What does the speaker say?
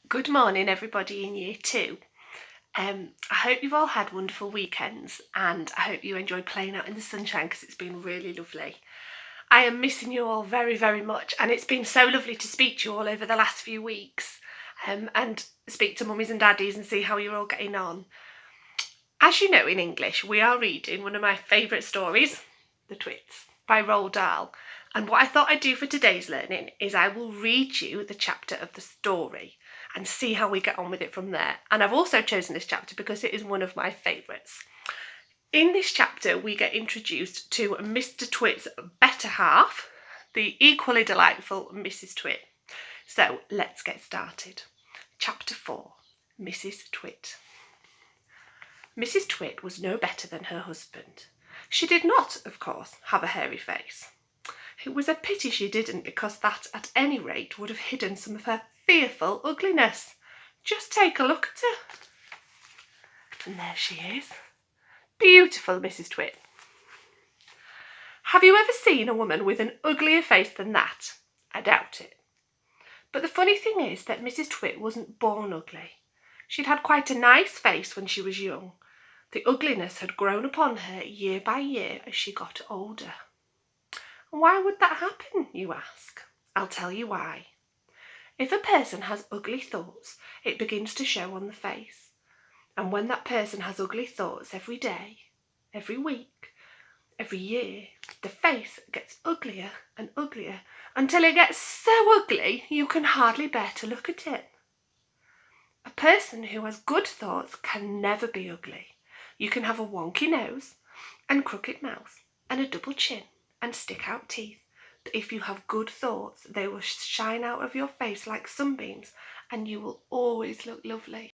Good morning, everybody in year two. I hope you've all had wonderful weekends and I hope you enjoyed playing out in the sunshine because it's been really lovely. I am missing you all very, very much, and it's been so lovely to speak to you all over the last few weeks and speak to mummies and daddies and see how you're all getting on. As you know, in English, we are reading one of my favourite stories, The Twits, by Roald Dahl. And what I thought I'd do for today's learning is I will read you the chapter of the story and see how we get on with it from there. And I've also chosen this chapter because it is one of my favourites. In this chapter, we get introduced to Mr. Twit's better half, the equally delightful Mrs. Twit. So let's get started. Chapter 4, Mrs. Twit. Mrs. Twit was no better than her husband. She did not, of course, have a hairy face. It was a pity she didn't, because that, at any rate, would have hidden some of her fearful ugliness. Just take a look at her. And there she is. Beautiful Mrs. Twit. Have you ever seen a woman with an uglier face than that? I doubt it. But the funny thing is that Mrs. Twit wasn't born ugly. She'd had quite a nice face when she was young. The ugliness had grown upon her year by year as she got older. Why would that happen, you ask? I'll tell you why. If a person has ugly thoughts, it begins to show on the face. And when that person has ugly thoughts every day, every week, every year, the face gets uglier and uglier until it gets so ugly you can hardly bear to look at it. A person who has good thoughts can never be ugly. You can have a wonky nose and crooked mouth and a double chin and stick out teeth. But if you have good thoughts, they will shine out of your face like sunbeams and you will always look lovely.